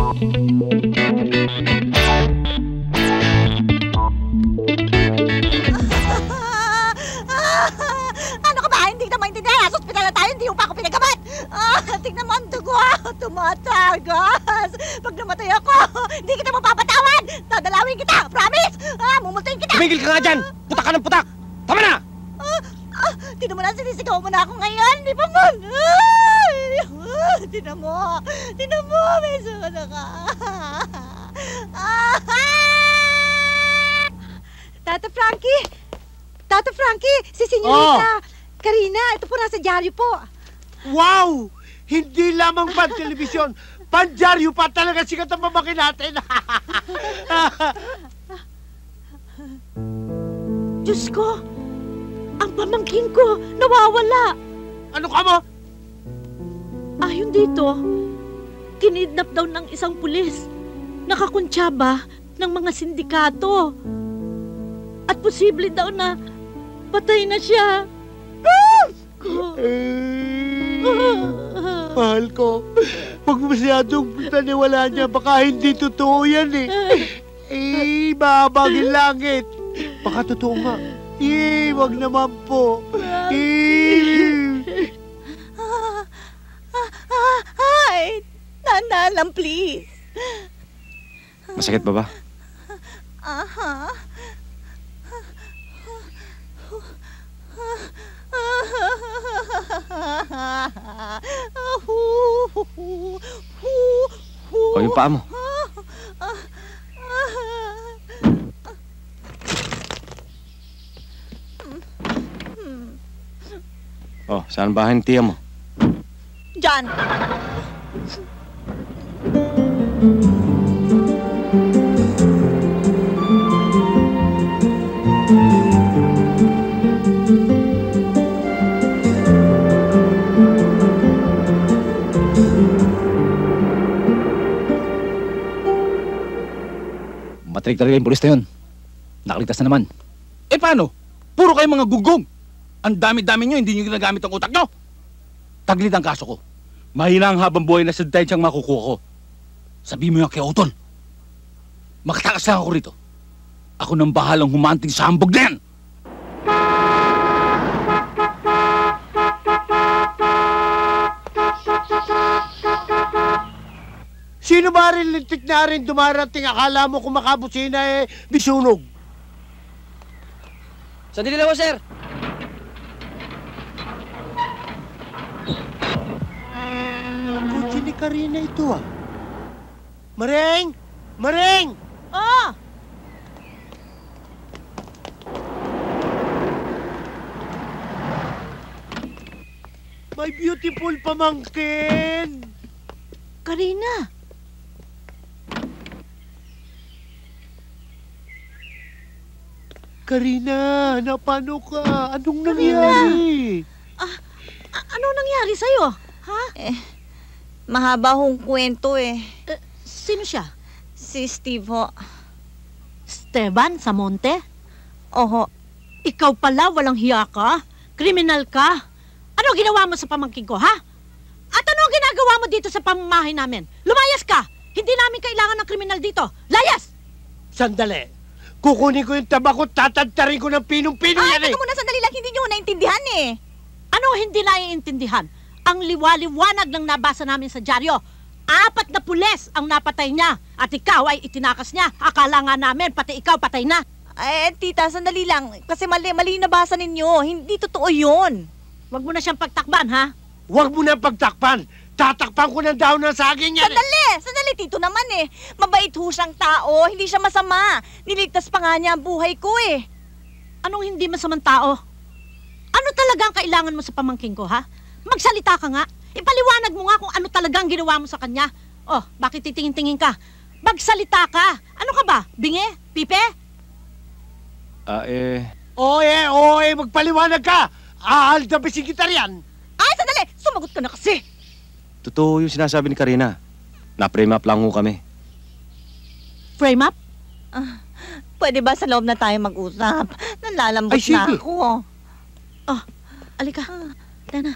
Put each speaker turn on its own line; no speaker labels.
Ano ka ba? Hindi ka maintindihan. Sa ospital na tayo, hindi mo pa ako pinagamat. Tingnan mo ang dugo. Tumatagas. Pag namatay ako, hindi kita mapapatawan. Dadalawin kita. Promise. Mumultahin kita.
Tumigil ka nga dyan. Putak ka ng putak. Tama na.
Tinan mo na, sinisigaw mo na ako ngayon. Di ba mo? Tinan mo. Tinan mo. May suna ka. Tata Frankie. Tata Frankie, si Senyorita Karina, ito po nasa dyaryo po.
Wow! Hindi lamang pan-telebisyon, pan-dyaryo pa talaga sikat ang pamaki natin.
Diyos ko, ang pamangkin ko nawawala.
Ano ka mo?
Ayon dito, kinidnap daw ng isang pulis. Nakakuntsaba ng mga sindikato. At posible daw na patay na siya.
Mahal ko, pag masyadong taniwala niya, baka hindi totoo yan babagin langit. Baka totoo nga. Wag naman po.
Ay, Nana lang, please.
Masakit ba ba? O, yung paa mo. Oh, saan bahay ng tiya mo?
Diyan.
Matrik talaga yung pulis na yun. Nakaligtas na naman.
Eh paano? Puro kayo mga gugong. Ang dami-dami nyo, hindi nyo ginagamit ang utak nyo. Taglit ang kaso ko. Mahina ang habang buhay na sa dahil siyang makukuha ko. Sabi mo yan kay Otol. Makatakas lang ako rito. Ako nang bahalang humanting sa hambog na yan.
Sino ba rin lintik na rin dumarating? Akala mo kung makabusina bisunog?
Sandali lang ho, sir.
Kutsi ni Karina ito Mareng! Mareng! My beautiful pamangkin!
Karina.
Karina, napano ka? Anong nangyari?
Anong nangyari sa'yo? Ha?
Mahaba hong kwento
Sino siya?
Si Steve ho.
Esteban Samonte?
Oho.
Ikaw pala walang hiya ka? Kriminal ka? Ano ginawa mo sa pamangkin ko, ha? At ano ang ginagawa mo dito sa pamamahay namin? Lumayas ka! Hindi namin kailangan ng kriminal dito. Layas!
Sandali. Kukunin ko yung tabako, tatantarin ko ng pinong-pino yan
Teka muna, sandali lang. Hindi nyo naintindihan
Ano hindi naiintindihan? Ang liwaliwanag ng nabasa namin sa dyaryo. 4 na pulis ang napatay niya. At ikaw ay itinakas niya. Akala nga namin, pati ikaw patay na.
Tita, sandali lang. Kasi mali nabasa ninyo. Hindi totoo yun.
Huwag mo na siyang pagtakban, ha?
Huwag mo na pagtakpan. Tatakpan ko ng dahon ng saging yan.
Sandali, Tito naman Mabait ho siyang tao. Hindi siya masama. Niligtas pa nga niya ang buhay ko
Anong hindi masamang tao? Ano talaga ang kailangan mo sa pamangkin ko, ha? Magsalita ka nga. Ipaliwanag mo nga kung ano talagang ginawa mo sa kanya. Oh, bakit titingin-tingin ka? Magsalita ka. Ano ka ba? Bingi? Pipe?
Magpaliwanag ka. Aaldabisin kita riyan.
Sandali! Sumagot ka na kasi.
Totoo yung sinasabi ni Karina. Na-frame up lang ho kami.
Frame up?
Pwede ba sa loob na tayo mag-usap? Nalalambot na ako.
Oh, alika. Tana.